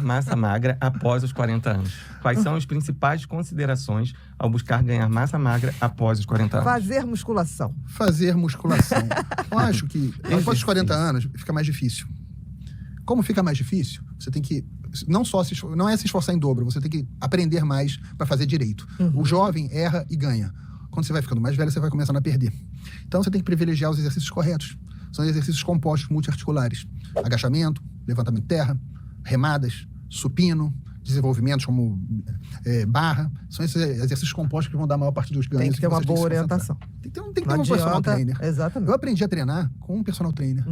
massa magra após os 40 anos? Quais são as principais considerações ao buscar ganhar massa magra após os 40 anos? Fazer musculação. Fazer musculação. Eu acho que após os 40 anos fica mais difícil. Como fica mais difícil, você tem que não é se esforçar em dobro, você tem que aprender mais para fazer direito. O jovem erra e ganha. Quando você vai ficando mais velho, você vai começando a perder. Então você tem que privilegiar os exercícios corretos. São exercícios compostos multiarticulares. Agachamento, levantamento de terra, remadas, supino, desenvolvimentos como barra. São esses exercícios compostos que vão dar a maior parte dos ganhos. Tem que ter uma boa orientação. Tem que ter um personal trainer. Exatamente. Eu aprendi a treinar com um personal trainer.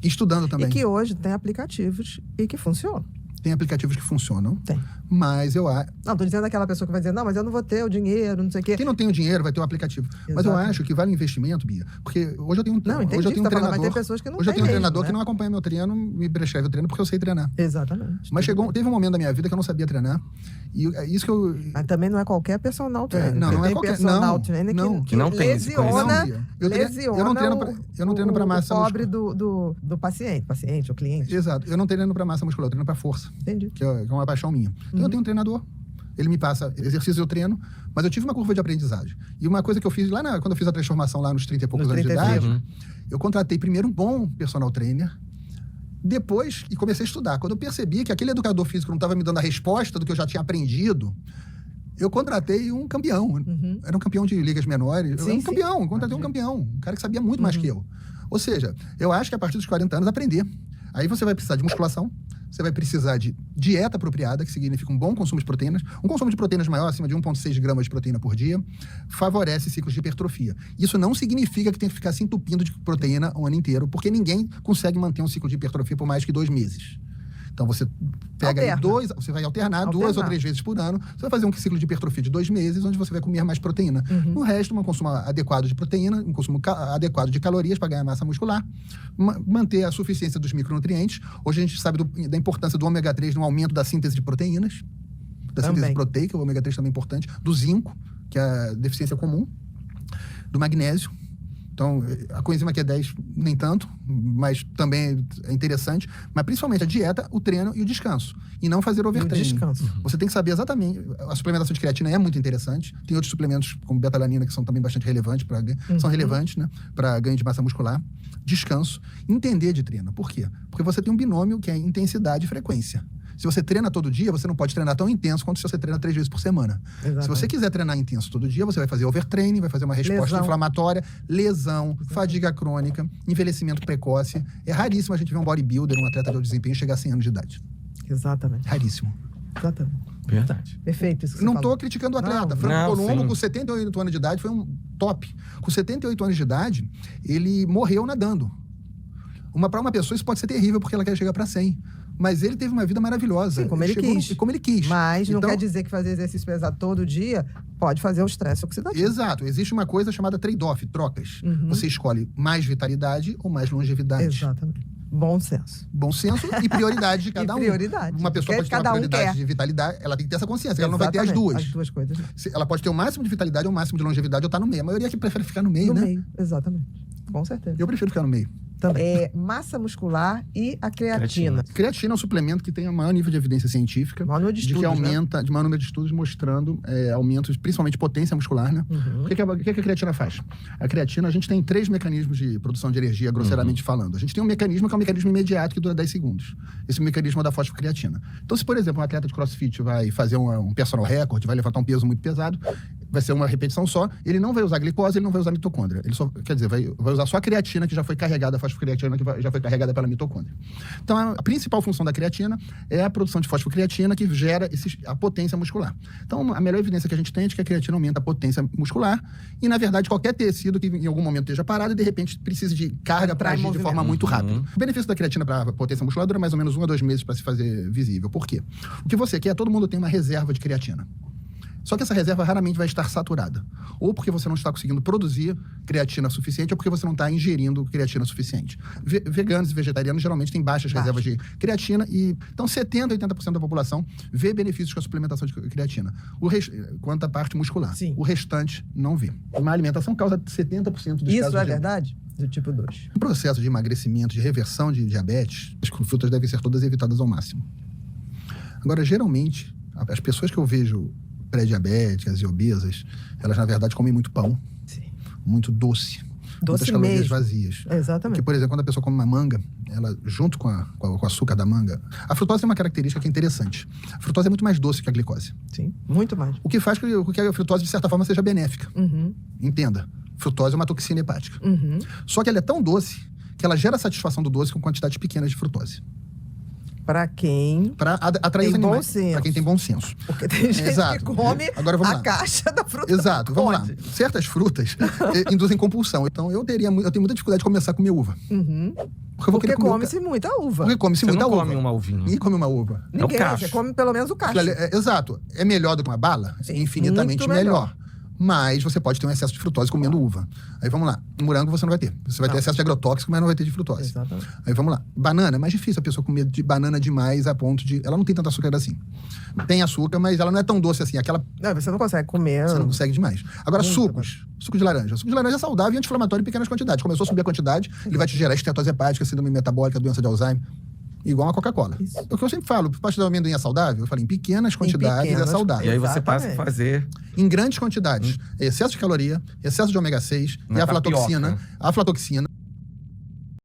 E estudando também. E que hoje tem aplicativos e que funcionam. Tem aplicativos que funcionam. Tem. Mas eu acho... Não, tô dizendo aquela pessoa que vai dizer, não, mas eu não vou ter o dinheiro, não sei o quê. Quem não tem o dinheiro vai ter o aplicativo. Exato. Mas eu acho que vale o investimento, Bia. Porque hoje eu tenho Não, entendi, hoje eu tenho um treinador. mas tem pessoas que não hoje eu têm tenho um mesmo, treinador né? que não acompanha meu treino, me prescreve o treino porque eu sei treinar. Exatamente. Mas teve um momento da minha vida que eu não sabia treinar. E é isso que eu... Mas também não é qualquer personal trainer. Não é tem qualquer... personal trainer que não tem esse lesiona eu não treino pra massa muscular. o pobre do paciente, o cliente. Exato. Eu não treino pra massa muscular, eu treino pra força. Entendi. Que é uma paixão minha. Então eu tenho um treinador. Ele me passa exercícios, eu treino, mas eu tive uma curva de aprendizagem. E uma coisa que eu fiz quando eu fiz a transformação lá nos 30 e poucos anos de idade, eu contratei primeiro um bom personal trainer, depois, e comecei a estudar. Quando eu percebi que aquele educador físico não estava me dando a resposta do que eu já tinha aprendido, eu contratei um campeão. Era um campeão de ligas menores. Eu contratei um campeão. Um cara que sabia muito mais que eu. Ou seja, eu acho que a partir dos 40 anos, aprender. Aí você vai precisar de musculação, você vai precisar de dieta apropriada, que significa um bom consumo de proteínas. Um consumo de proteínas maior, acima de 1,6 gramas de proteína por dia, favorece ciclos de hipertrofia. Isso não significa que tem que ficar se entupindo de proteína o ano inteiro, porque ninguém consegue manter um ciclo de hipertrofia por mais que 2 meses. Então você pega você vai alternar 2 ou 3 vezes por ano, você vai fazer um ciclo de hipertrofia de 2 meses, onde você vai comer mais proteína. No resto, um consumo adequado de proteína, um consumo adequado de calorias para ganhar massa muscular, manter a suficiência dos micronutrientes. Hoje a gente sabe da importância do ômega 3 no aumento da síntese de proteínas, da síntese proteica, o ômega 3 também é importante, do zinco, que é a deficiência comum, do magnésio. Então, a coenzima Q10 nem tanto, mas também é interessante. Mas principalmente a dieta, o treino e o descanso. E não fazer overtraining. Você tem que saber exatamente... A suplementação de creatina é muito interessante. Tem outros suplementos, como beta-alanina, que são também bastante relevantes para são relevantes, né? Para ganho de massa muscular. Descanso. Entender de treino. Por quê? Porque você tem um binômio que é intensidade e frequência. Se você treina todo dia, você não pode treinar tão intenso quanto se você treina 3 vezes por semana. Exatamente. Se você quiser treinar intenso todo dia, você vai fazer overtraining, vai fazer uma resposta inflamatória, lesão, fadiga crônica, envelhecimento precoce. É raríssimo a gente ver um bodybuilder, um atleta de alto desempenho chegar a 100 anos de idade. Exatamente. Raríssimo. Exatamente. Verdade. Perfeito isso que você não falou. Tô criticando o atleta. Franco Colombo, com 78 anos de idade, foi um top. Com 78 anos de idade, ele morreu nadando. Para uma pessoa isso pode ser terrível, porque ela quer chegar para 100. Mas ele teve uma vida maravilhosa. Sim, como ele quis. Mas não quer dizer que fazer exercício pesado todo dia pode fazer o estresse oxidativo. Exato. Existe uma coisa chamada trade-off, trocas. Você escolhe mais vitalidade ou mais longevidade. Exatamente. Bom senso. Bom senso e prioridade de cada um. Prioridade. Uma pessoa pode ter uma prioridade de vitalidade, ela tem que ter essa consciência, ela não vai ter as duas. As duas coisas. Ela pode ter o máximo de vitalidade ou o máximo de longevidade ou tá no meio. A maioria que prefere ficar no meio, né? No meio, exatamente. Com certeza. Eu prefiro ficar no meio. Também. Massa muscular e a creatina. Creatina é um suplemento que tem o maior nível de evidência científica. Maior número de estudos, que aumenta, de maior número de estudos mostrando aumentos, principalmente de potência muscular, né? O que a creatina faz? A creatina, a gente tem 3 mecanismos de produção de energia, grosseiramente falando. A gente tem um mecanismo que é um mecanismo imediato que dura 10 segundos. Esse mecanismo é da fosfocreatina. Então, se, por exemplo, um atleta de crossfit vai fazer um personal record, vai levantar um peso muito pesado, vai ser uma repetição só, ele não vai usar glicose, ele não vai usar mitocôndria. Ele só, quer dizer, vai usar só a creatina que já foi carregada, a fosfocreatina que já foi carregada pela mitocôndria. Então, a principal função da creatina é a produção de fosfocreatina que gera a potência muscular. Então, a melhor evidência que a gente tem é de que a creatina aumenta a potência muscular e, na verdade, qualquer tecido que em algum momento esteja parado e, de repente, precisa de carga para agir de forma muito rápida. O benefício da creatina para a potência muscular dura mais ou menos 1 a 2 meses para se fazer visível. Por quê? O que você quer, todo mundo tem uma reserva de creatina. Só que essa reserva raramente vai estar saturada. Ou porque você não está conseguindo produzir creatina suficiente, ou porque você não está ingerindo creatina suficiente. Veganos e vegetarianos geralmente têm baixas reservas de creatina. Então, 70% a 80% da população vê benefícios com a suplementação de creatina. Quanto à parte muscular. Sim. O restante não vê. Uma alimentação causa 70% dos casos de... Isso é verdade? Do tipo 2. O processo de emagrecimento, de reversão de diabetes, as frutas devem ser todas evitadas ao máximo. Agora, geralmente, as pessoas que eu vejo pré-diabéticas e obesas, elas, na verdade, comem muito pão, muito doce. Muitas calorias mesmo. Vazias. Exatamente. Porque, por exemplo, quando a pessoa come uma manga, ela, junto com o açúcar da manga... A frutose tem uma característica que é interessante. A frutose é muito mais doce que a glicose. Sim, muito mais. O que faz com que a frutose, de certa forma, seja benéfica. Entenda. Frutose é uma toxina hepática. Só que ela é tão doce que ela gera satisfação do doce com quantidades pequenas de frutose. Para quem atrair os animais. Para quem tem bom senso. Porque tem gente que come a caixa da fruta. Exato, vamos lá. Certas frutas induzem compulsão. Então, eu tenho muita dificuldade de começar a comer uva. Porque come-se muita uva. Porque come-se muita uva. Você não come uma uvinha. Ninguém come uma uva. Ninguém, você come pelo menos o cacho. Exato. É melhor do que uma bala? Sim, infinitamente melhor. Mas você pode ter um excesso de frutose comendo uva. Aí vamos lá. Morango você não vai ter. Você vai ter excesso de agrotóxico, mas não vai ter de frutose. Exatamente. Aí vamos lá. Banana, é mais difícil a pessoa comer de banana demais a ponto de... Ela não tem tanto açúcar assim. Tem açúcar, mas ela não é tão doce assim. Não, você não consegue comer. Você não consegue demais. Agora, sucos. Suco de laranja. Suco de laranja é saudável e anti-inflamatório em pequenas quantidades. Começou a subir a quantidade, ele vai te gerar estetose hepática, síndrome metabólica, doença de Alzheimer. Igual a Coca-Cola. O que eu sempre falo, pasta de amendoim é saudável? Eu falo, em pequenas quantidades é saudável. E aí você passa a fazer... Em grandes quantidades. Excesso de caloria, excesso de ômega 6 e aflatoxina. A aflatoxina